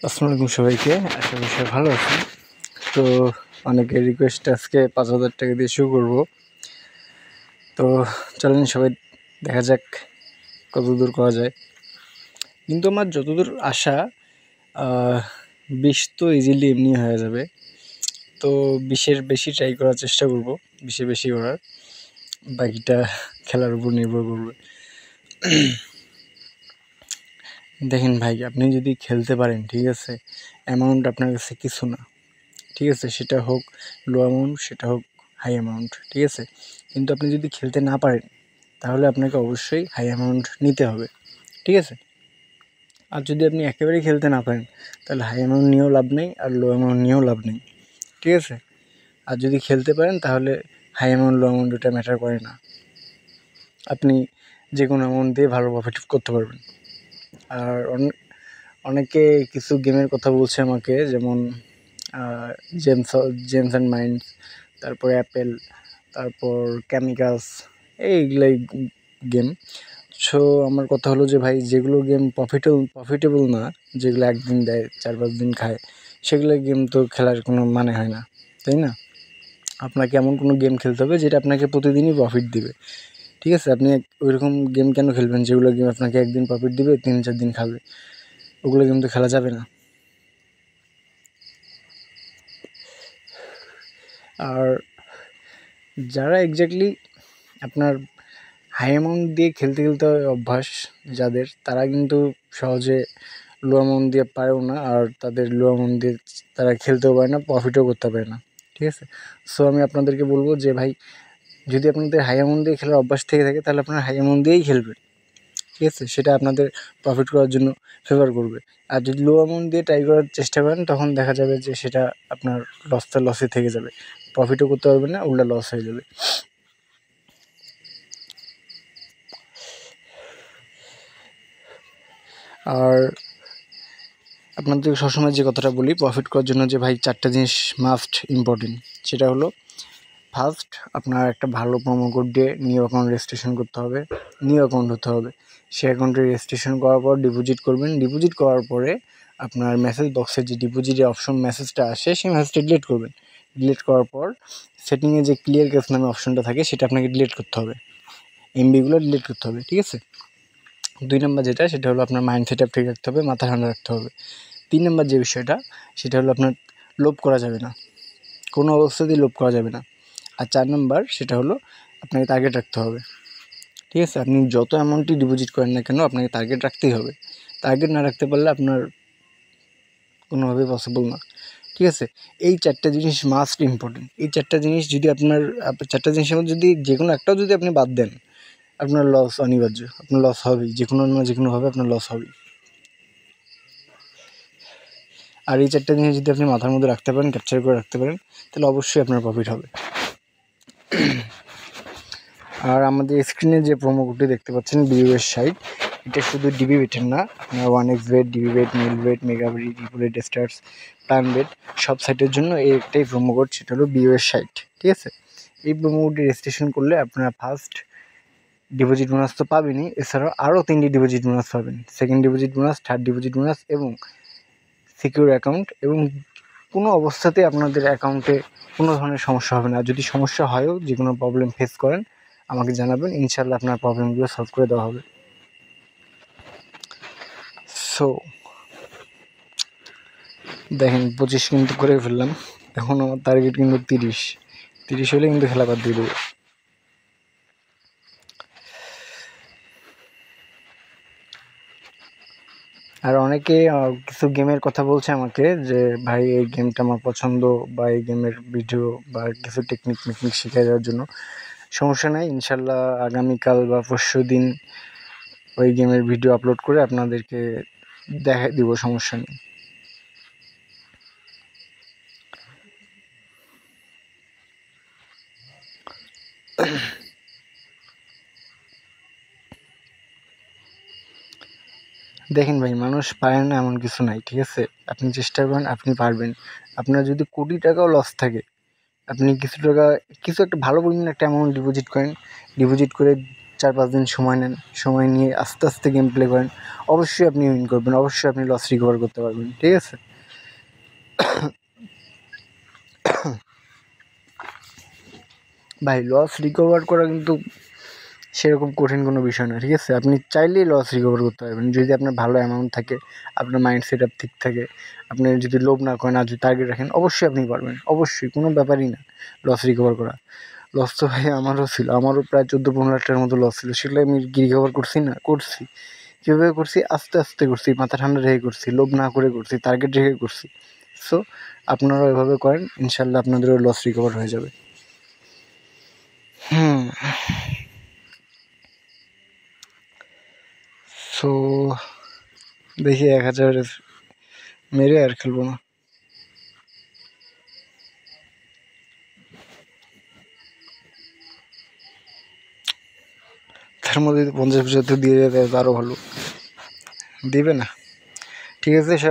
আসসালামু আলাইকুম সবাইকে, আশা করি সবাই ভালো আছেন। তো অনেকের রিকোয়েস্ট আজকে 5,000 টাকা দিয়ে শুরু করবো। তো চলেন সবাই দেখা যাক কত দূর করা যায়। কিন্তু আমার যতদূর আশা 20 তো ইজিলি এমনি হয়ে যাবে। তো 20-এর বেশি ট্রাই করার চেষ্টা করব, 20-এর বেশি করার, বাকিটা খেলার উপর নির্ভর করবে। দেখেন ভাই, আপনি যদি খেলতে পারেন, ঠিক আছে, অ্যামাউন্ট আপনার কাছে কিছু না, ঠিক আছে, সেটা হোক লো অ্যামাউন্ট, সেটা হোক হাই অ্যামাউন্ট, ঠিক আছে। কিন্তু আপনি যদি খেলতে না পারেন তাহলে আপনাকে অবশ্যই হাই অ্যামাউন্ট নিতে হবে, ঠিক আছে। আর যদি আপনি একেবারেই খেলতে না পারেন তাহলে হাই অ্যামাউন্ট নিয়েও লাভ নেই আর লো অ্যামাউন্ট নিয়েও লাভ নেই, ঠিক আছে। আর যদি খেলতে পারেন তাহলে হাই অ্যামাউন্ট লো অ্যামাউন্ট ওটা ম্যাটার করে না, আপনি যে কোনো অ্যামাউন্ট দিয়ে ভালো প্রফিট করতে পারবেন। আর অনেকে কিছু গেমের কথা বলছে আমাকে, যেমন জেমস অ্যান্ড মাইন্ডস, তারপর অ্যাপেল, তারপর কেমিক্যালস, এইগুলাই গেম। সো আমার কথা হলো যে ভাই, যেগুলো গেম প্রফিটেবল না, যেগুলো একদিন দেয় 4-5 দিন খায়, সেগুলো গেম তো খেলার কোনো মানে হয় না, তাই না? আপনাকে এমন কোনো গেম খেলতে হবে যেটা আপনাকে প্রতিদিনই প্রফিট দিবে, ঠিক আছে। আপনি ওইরকম গেম কেন খেলবেন যেগুলো গেম আপনাকে একদিন প্রফিট দিবে, 3-4 দিন খাবে? ওগুলো গেম তো খেলা যাবে না। আর যারা এক্স্যাক্টলি আপনার হাই অ্যামাউন্ট দিয়ে খেলতে অভ্যাস যাদের, তারা কিন্তু সহজে লো অ্যামাউন্ট দিয়ে পারেও না, আর তাদের লো অ্যামাউন্ট দিয়ে তারা খেলতেও পারে না, প্রফিটও করতে পারে না, ঠিক আছে। সো আমি আপনাদেরকে বলবো যে ভাই, যদি আপনাদের হাই অ্যামাউন্ট দিয়ে খেলার অভ্যাস থেকে থাকে তাহলে আপনারা হাই অ্যামাউন্ট দিয়েই খেলবেন, ঠিক আছে। সেটা আপনাদের প্রফিট করার জন্য ফেভার করবে। আর যদি লো অ্যামাউন্ট দিয়ে ট্রাই করার চেষ্টা করেন তখন দেখা যাবে যে সেটা আপনার লসে থেকে যাবে, প্রফিটও করতে পারবেন না, উল্টা লস হয়ে যাবে। আর আপনাদেরকে সবসময় যে কথাটা বলি প্রফিট করার জন্য, যে ভাই 4টা জিনিস মাস্ট ইম্পর্টেন্ট, সেটা হলো ফার্স্ট, আপনার একটা ভালো প্রোমো কোড দিয়ে নিউ অ্যাকাউন্ট রেজিস্ট্রেশন করতে হবে, নিউ অ্যাকাউন্ট হতে হবে। সেই অ্যাকাউন্টে রেজিস্ট্রেশন করার পর ডিপোজিট করবেন, ডিপোজিট করার পরে আপনার মেসেজ বক্সে যে ডিপোজিটের অপশন মেসেজটা আসে সেই মেসেজটা ডিলিট করবেন। ডিলিট করার পর সেটিংয়ে যে ক্লিয়ার ক্যাশ নামে অপশনটা থাকে সেটা আপনাকে ডিলিট করতে হবে, এমবিগুলো ডিলিট করতে হবে, ঠিক আছে। 2 নম্বর যেটা, সেটা হলো আপনার মাইন্ড সেট আপ ঠিক রাখতে হবে, মাথা ঠান্ডা রাখতে হবে। 3 নম্বর যে বিষয়টা, সেটা হলো আপনার লোভ করা যাবে না, কোনো অবস্থাতেই লোভ করা যাবে না। আর 4 নম্বর, সেটা হলো আপনাকে টার্গেট রাখতে হবে, ঠিক আছে। আপনি যত অ্যামাউন্টই ডিপোজিট করেন না কেন আপনাকে টার্গেট রাখতেই হবে। টার্গেট না রাখতে পারলে আপনার কোনোভাবেই পসিবল না, ঠিক আছে। এই 4টা জিনিস মাস্ট ইম্পর্টেন্ট। এই 4টা জিনিস যদি আপনার 4টা জিনিসের মধ্যে যদি যে কোনো একটাও যদি আপনি বাদ দেন, আপনার লস অনিবার্য, আপনার লস হবেই, যে কোনো না যে কোনোভাবে আপনার লস হবেই। আর এই 4টা জিনিস যদি আপনি মাথার মধ্যে রাখতে পারেন, ক্যাপচার করে রাখতে পারেন, তাহলে অবশ্যই আপনার প্রফিট হবে। আর আমাদের স্ক্রিনে যে প্রোমো কোডটি দেখতে পাচ্ছেন বিউএস সাইট, এটা শুধু ডিবি বেটের না, আপনার 1xBet, ডিবি বেট, মিল বেট, মেগাবেট, রিপোলেট, স্টার্স, প্ল্যান বেট, সব সাইটের জন্য এই একটাই প্রোমো কোড, সেটা হলো বিউএস সাইট, ঠিক আছে। এই প্রোমো কোডটি রেজিস্ট্রেশন করলে আপনারা ফার্স্ট ডিপোজিট বোনাস তো পাবেনই, এছাড়াও আরও 3টি ডিপোজিট বোনাস পাবেন, second deposit bonus, third deposit bonus এবং সিকিউর অ্যাকাউন্ট। এবং কোনো অবস্থাতে আপনাদের অ্যাকাউন্টে কোনো ধরনের সমস্যা হবে না। যদি সমস্যা হয়ও, যে কোনো প্রবলেম ফেস করেন, আমাকে জানাবেন, ইনশাল্লাহ আপনার প্রবলেমগুলো সলভ করে দেওয়া হবে। সো দেখেন 25 কিন্তু করে ফেললাম, এখন আমার টার্গেট কিন্তু 30 হলে কিন্তু খেলা বাদ দিয়ে দেবো। আর অনেকে কিছু গেমের কথা বলছে আমাকে যে ভাই এই গেমটা আমার পছন্দ, বা এই গেমের ভিডিও বা কিছু টেকনিক শিখিয়ে দেওয়ার জন্য। সমস্যা নাই, ইনশাল্লাহ আগামীকাল বা পরশু দিন ওই গেমের ভিডিও আপলোড করে আপনাদেরকে দেখাই দিব, সমস্যা নেই। দেখেন ভাই, মানুষ পারে না এমন কিছু নাই, ঠিক আছে। আপনি চেষ্টা করেন, আপনি পারবেন। আপনার যদি কোটি টাকাও লস থাকে, আপনি কিছু একটা ভালো পরিমাণ একটা অ্যামাউন্ট ডিপোজিট করেন, ডিপোজিট করে 4-5 দিন সময় নেন, সময় নিয়ে আস্তে আস্তে গেম প্লে করেন, অবশ্যই আপনি উইন করবেন, অবশ্যই আপনি লস রিকভার করতে পারবেন। ঠিক আছে? ভাই লস রিকভার করা কিন্তু সেরকম কঠিন কোনো বিষয় না। ঠিক আছে? আপনি চাইলেই লস রিকভার করতে পারবেন যদি আপনার ভালো অ্যামাউন্ট থাকে, আপনার মাইন্ড সেট আপ ঠিক থাকে, আপনি যদি লোভ না করেন আর যদি টার্গেট রাখেন, অবশ্যই আপনি পারবেন। অবশ্যই, কোনো ব্যাপারই না লস রিকভার করা। লস তো ভাই আমারও ছিল, আমারও প্রায় 14-15 লাখ টাকার মতো লস ছিল। সেগুলো আমি রিকভার করছি না? করছি। কীভাবে করছি? আস্তে আস্তে করছি, মাথা ঠান্ডা রেখে করছি, লোভ না করে করছি, টার্গেট রেখে করছি। সো আপনারাও এভাবে করেন, ইনশাল্লাহ আপনাদেরও লস রিকভার হয়ে যাবে। সো দেখি 1000 মেরে আর খেলবো না। তার মধ্যে 50% দিয়ে দেয় তো আরও ভালো। দিবে না। ঠিক আছে, সে